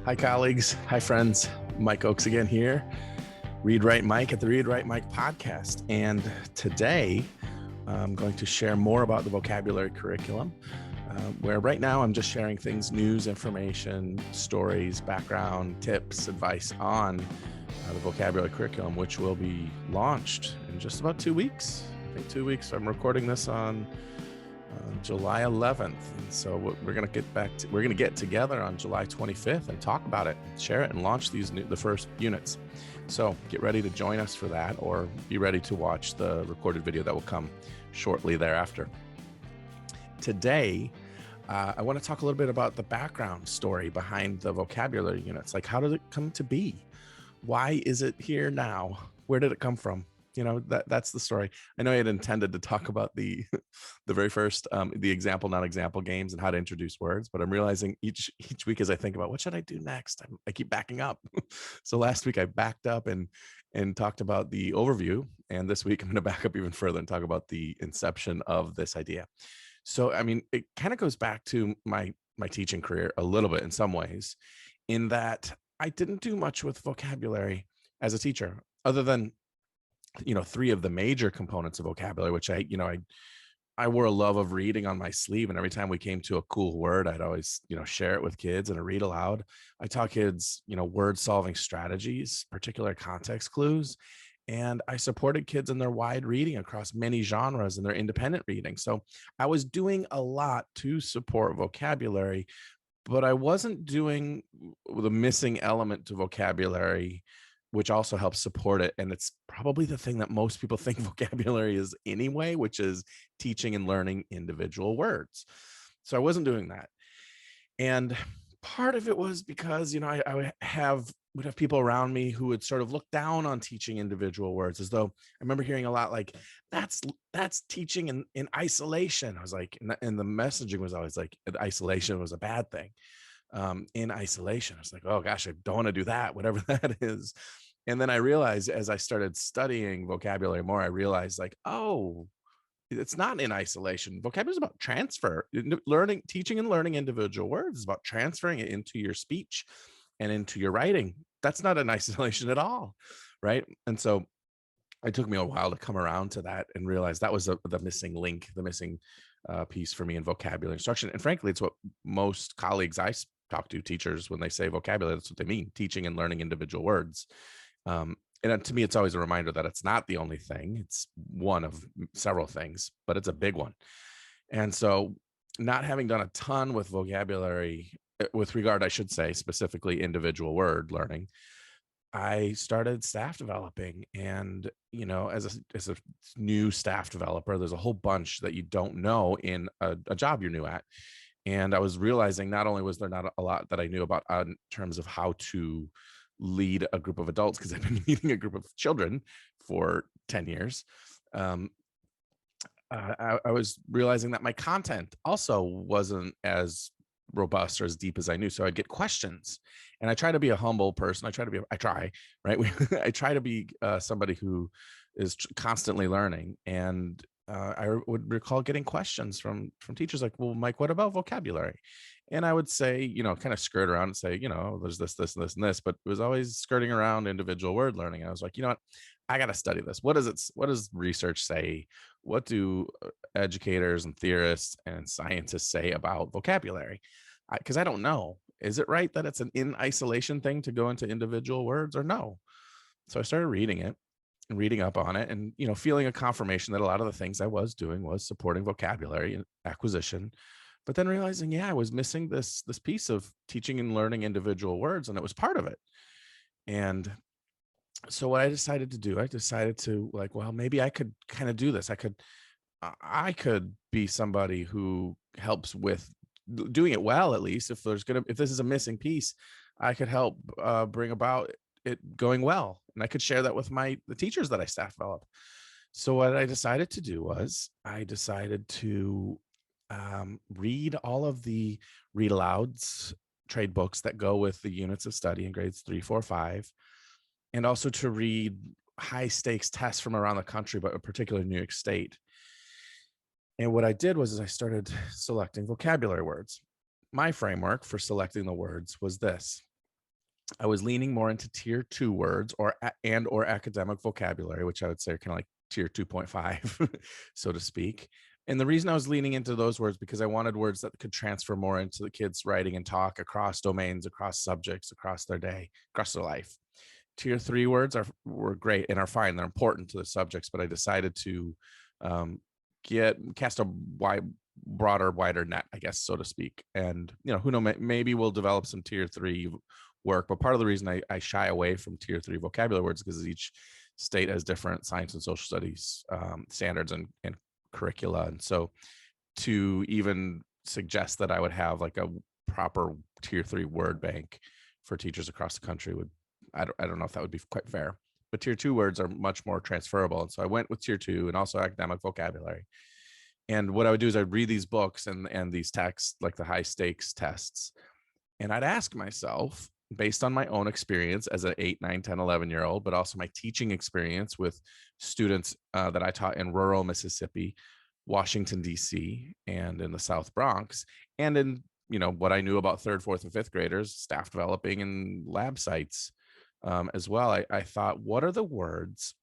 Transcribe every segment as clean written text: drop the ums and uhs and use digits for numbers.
Hi, colleagues. Hi, friends. Mike Oakes again here. Read Write Mike at the Read Write Mike podcast. And today I'm going to share more about the vocabulary curriculum, where right now I'm just sharing things, news, information, stories, background, tips, advice on the vocabulary curriculum, which will be launched in just about 2 weeks. I think 2 weeks. I'm recording this on July 11th. And so we're going to get together on July 25th and talk about it, share it, and launch the first units. So get ready to join us for that, or be ready to watch the recorded video that will come shortly thereafter. Today, I want to talk a little bit about the background story behind the vocabulary units. Like, how did it come to be? Why is it here now? Where did it come from? You know, that's the story. I know I had intended to talk about the very first, the example, not example games and how to introduce words, but I'm realizing each week as I think about what should I do next, I keep backing up. So last week I backed up and talked about the overview, and this week I'm going to back up even further and talk about the inception of this idea. So, I mean, it kind of goes back to my teaching career a little bit in some ways, in that I didn't do much with vocabulary as a teacher, other than three of the major components of vocabulary, which I wore a love of reading on my sleeve. And every time we came to a cool word, I'd always, share it with kids and read aloud. I taught kids, word solving strategies, particular context clues. And I supported kids in their wide reading across many genres and their independent reading. So I was doing a lot to support vocabulary, but I wasn't doing the missing element to vocabulary, which also helps support it. And it's probably the thing that most people think vocabulary is anyway, which is teaching and learning individual words. So I wasn't doing that. And part of it was because, I would have people around me who would sort of look down on teaching individual words, as though I remember hearing a lot like, that's teaching in isolation. I was like, and the messaging was always like, isolation was a bad thing. In isolation, I was like, oh gosh, I don't want to do that, whatever that is. And then I realized, as I started studying vocabulary more, I realized like, oh, it's not in isolation. Vocabulary is about transfer. Teaching and learning individual words is about transferring it into your speech and into your writing. That's not in isolation at all, right? And so it took me a while to come around to that and realize that was the missing link, the missing piece for me in vocabulary instruction. And frankly, it's what most colleagues I talk to, teachers, when they say vocabulary, that's what they mean: teaching and learning individual words. And to me, it's always a reminder that it's not the only thing. It's one of several things, but it's a big one. And so, not having done a ton with vocabulary, with regard, I should say, specifically individual word learning, I started staff developing. And, as a new staff developer, there's a whole bunch that you don't know in a job you're new at. And I was realizing not only was there not a lot that I knew about in terms of how to lead a group of adults, because I've been leading a group of children for 10 years. I was realizing that my content also wasn't as robust or as deep as I knew. So I'd get questions, and I try to be a humble person. I try, right? I try to be somebody who is constantly learning. And I would recall getting questions from teachers like, well, Mike, what about vocabulary? And I would say, kind of skirt around and say, there's this, this, and this, and this, but it was always skirting around individual word learning. I was like, you know what? I got to study this. What does research say? What do educators and theorists and scientists say about vocabulary? Because I don't know. Is it right that it's an in isolation thing to go into individual words, or no? So I started reading it and reading up on it, and feeling a confirmation that a lot of the things I was doing was supporting vocabulary acquisition, but then realizing, I was missing this piece of teaching and learning individual words, and it was part of it. And so what I decided to do, I decided to, like, well, maybe I could kind of do this. I could be somebody who helps with doing it well. At least if this is a missing piece, I could help bring about it going well, and I could share that with the teachers that I staff develop. So what I decided to do was I decided to read all of the read alouds trade books that go with the units of study in grades 3, 4, 5, and also to read high stakes tests from around the country, but particularly New York State. And what I did was I started selecting vocabulary words. My framework for selecting the words was this: I was leaning more into tier 2 words or academic vocabulary, which I would say are kind of like tier 2.5, so to speak. And the reason I was leaning into those words because I wanted words that could transfer more into the kids' writing and talk across domains, across subjects, across their day, across their life. Tier 3 words were great and are fine. They're important to the subjects, but I decided to um, cast a wider net, I guess, so to speak. And who know, maybe we'll develop some tier 3 work. But part of the reason I shy away from tier 3 vocabulary words is because each state has different science and social studies standards and curricula. And so to even suggest that I would have like a proper tier 3 word bank for teachers across the country would, I don't know if that would be quite fair. But tier 2 words are much more transferable. And so I went with tier 2 and also academic vocabulary. And what I would do is I'd read these books and these texts, like the high stakes tests, and I'd ask myself, based on my own experience as an 8, 9, 10, 11-year-old, but also my teaching experience with students that I taught in rural Mississippi, Washington, D.C., and in the South Bronx, and in what I knew about third, fourth, and fifth graders, staff developing and lab sites as well. I thought, what are the words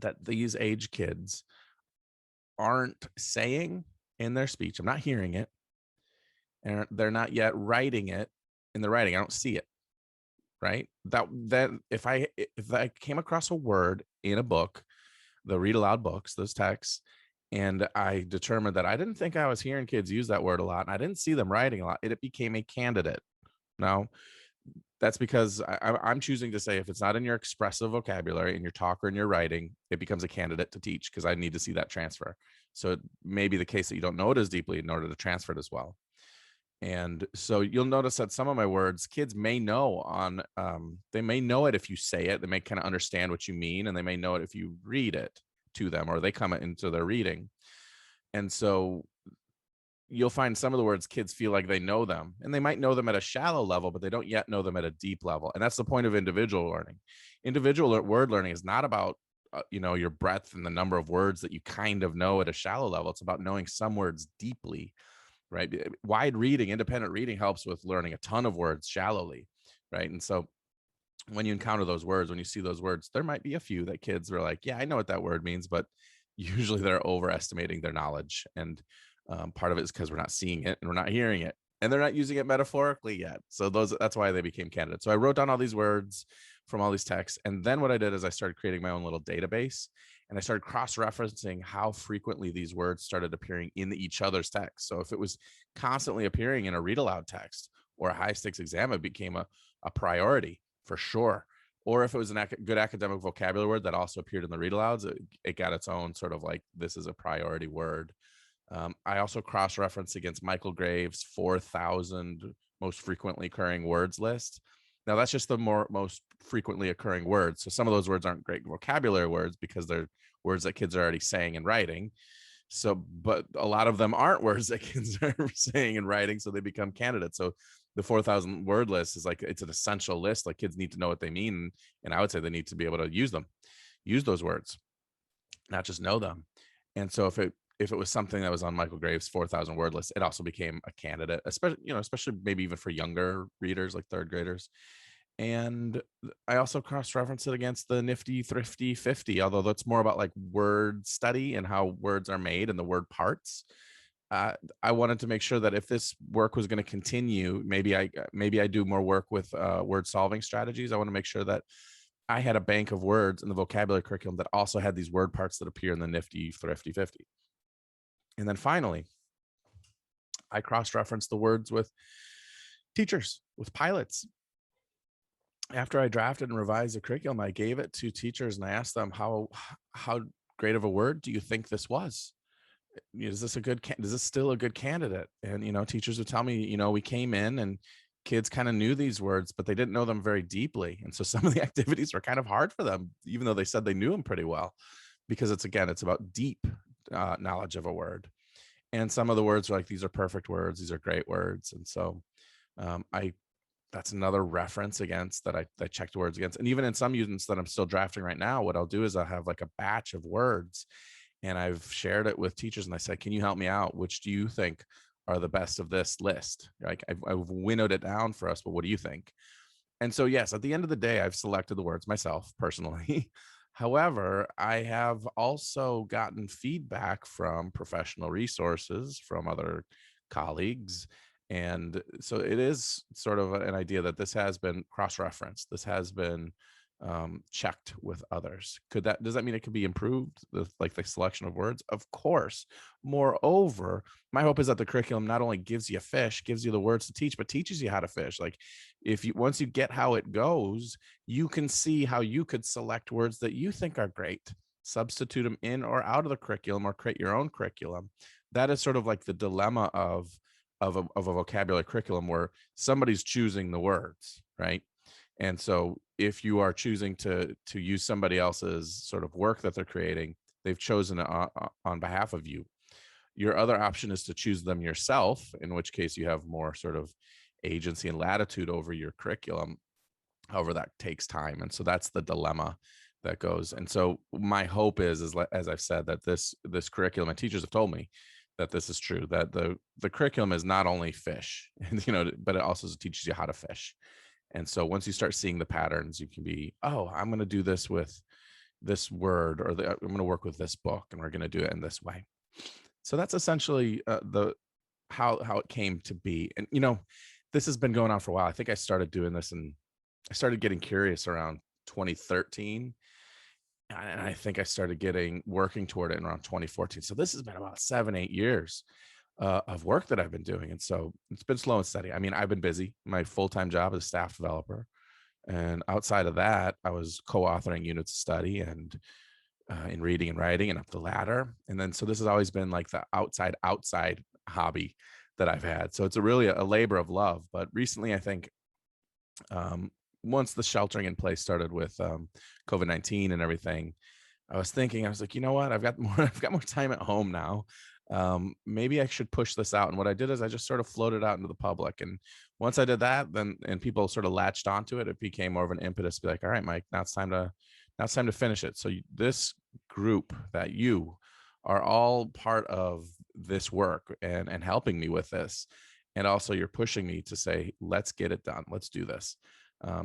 that these age kids aren't saying in their speech? I'm not hearing it, and they're not yet writing it in the writing. I don't see it. Right. That if I came across a word in a book, the read aloud books, those texts, and I determined that I didn't think I was hearing kids use that word a lot, and I didn't see them writing a lot, it became a candidate. Now, that's because I'm choosing to say if it's not in your expressive vocabulary, in your talk or in your writing, it becomes a candidate to teach because I need to see that transfer. So it may be the case that you don't know it as deeply in order to transfer it as well. And so you'll notice that some of my words kids may know they may know it if you say it, they may kind of understand what you mean, and they may know it if you read it to them or they come into their reading. And so you'll find some of the words kids feel like they know them, and they might know them at a shallow level, but they don't yet know them at a deep level. And that's the point of individual learning. Individual word learning is not about your breadth and the number of words that you kind of know at a shallow level. It's about knowing some words deeply, right? Wide reading, independent reading helps with learning a ton of words shallowly, right? And so when you encounter those words, when you see those words, there might be a few that kids are like, yeah, I know what that word means, but usually they're overestimating their knowledge. And part of it is because we're not seeing it and we're not hearing it, and they're not using it metaphorically yet. So that's why they became candidates. So I wrote down all these words from all these texts. And then what I did is I started creating my own little database, and I started cross-referencing how frequently these words started appearing in each other's text. So if it was constantly appearing in a read aloud text or a high stakes exam, it became a priority for sure. Or if it was a good academic vocabulary word that also appeared in the read alouds, it got its own sort of like, this is a priority word. I also cross-referenced against Michael Graves' 4,000 most frequently occurring words list. Now, that's just the most frequently occurring words. So some of those words aren't great vocabulary words because they're words that kids are already saying and writing. So, but a lot of them aren't words that kids are saying and writing, so they become candidates. So the 4,000 word list is like, it's an essential list. Like kids need to know what they mean. And I would say they need to be able to use those words, not just know them. And so if it was something that was on Michael Graves' 4,000 word list, it also became a candidate, especially maybe even for younger readers like third graders. And I also cross-reference it against the nifty thrifty 50, although that's more about like word study and how words are made and the word parts. I wanted to make sure that if this work was going to continue, maybe I do more work with word solving strategies. I want to make sure that I had a bank of words in the vocabulary curriculum that also had these word parts that appear in the nifty thrifty 50. And then finally, I cross-referenced the words with teachers, with pilots. After I drafted and revised the curriculum, I gave it to teachers and I asked them, how great of a word do you think this was? Is this still a good candidate? And teachers would tell me, we came in and kids kind of knew these words, but they didn't know them very deeply. And so some of the activities were kind of hard for them, even though they said they knew them pretty well, because it's about deep knowledge of a word. And some of the words were like, these are perfect words, these are great words. And so that's another reference against that I checked words against. And even in some units that I'm still drafting right now, what I'll do is I'll have like a batch of words, and I've shared it with teachers and I said, can you help me out? Which do you think are the best of this list? Like I've winnowed it down for us, but what do you think? And so, yes, at the end of the day, I've selected the words myself personally. However, I have also gotten feedback from professional resources, from other colleagues. And so it is sort of an idea that this has been cross-referenced. This has been checked with others. Does that mean it could be improved? Like the selection of words? Of course. Moreover, my hope is that the curriculum not only gives you fish, gives you the words to teach, but teaches you how to fish. Like if you once you get how it goes, you can see how you could select words that you think are great, substitute them in or out of the curriculum, or create your own curriculum. That is sort of like the dilemma of a vocabulary curriculum, where somebody's choosing the words, right? And so if you are choosing to use somebody else's sort of work that they're creating, they've chosen it on behalf of you. Your other option is to choose them yourself, in which case you have more sort of agency and latitude over your curriculum. However, that takes time. And so that's the dilemma that goes. And so my hope is as I've said, that this curriculum, and teachers have told me that this is true, that the curriculum is not only fish, but it also teaches you how to fish. And so once you start seeing the patterns, you can be, oh, I'm going to do this with this word, or I'm going to work with this book, and we're going to do it in this way. So that's essentially the how it came to be. And this has been going on for a while. I think I started doing this, and I started getting curious around 2013, and I think I started working toward it in around 2014. So this has been about 7-8 years of work that I've been doing. And so it's been slow and steady. I mean, I've been busy. My full-time job is staff developer. And outside of that, I was co-authoring units of study, and in reading and writing, and up the ladder. And then, so this has always been like the outside hobby that I've had. So it's really a labor of love. But recently, I think once the sheltering in place started with COVID-19 and everything, I was like, you know what? I've got more time at home now. Maybe I should push this out. And what I did is I just sort of floated out into the public. And once I did that, and people sort of latched onto it, it became more of an impetus to be like, all right, Mike, now it's time to finish it. So this group that you are all part of this work and helping me with this. And also you're pushing me to say, let's get it done. Let's do this.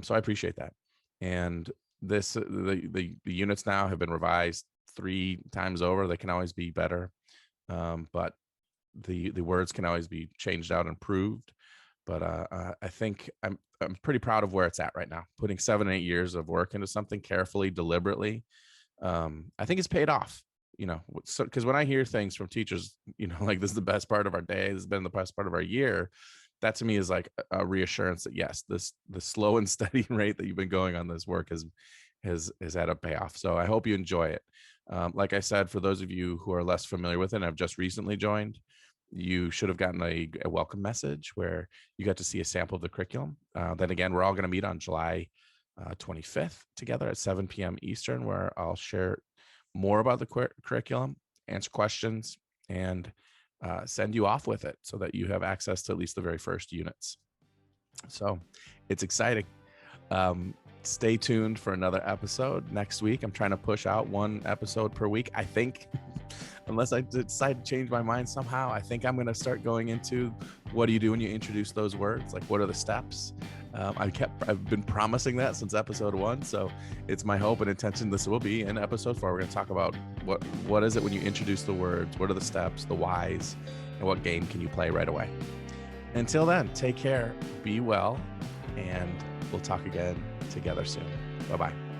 So I appreciate that. And the units now have been revised 3 times over. They can always be better. But the words can always be changed out and improved. But I think I'm pretty proud of where it's at right now. Putting 7-8 years of work into something carefully, deliberately, I think it's paid off. So because when I hear things from teachers, like, this is the best part of our day, this has been the best part of our year, that to me is like a reassurance that yes, the slow and steady rate that you've been going on this work has had a payoff. So I hope you enjoy it. Like I said, for those of you who are less familiar with it and have just recently joined, you should have gotten a welcome message where you got to see a sample of the curriculum. Then again, we're all going to meet on July 25th together at 7 p.m. Eastern, where I'll share more about the curriculum, answer questions, and send you off with it so that you have access to at least the very first units. So it's exciting. Stay tuned for another episode next week. I'm trying to push out 1 episode per week. I think, unless I decide to change my mind somehow, I think I'm going to start going into what do you do when you introduce those words? Like, what are the steps? I've been promising that since episode 1. So it's my hope and intention this will be in episode 4. We're going to talk about what is it when you introduce the words? What are the steps, the whys, and what game can you play right away? Until then, take care, be well, and we'll talk again together soon. Bye-bye.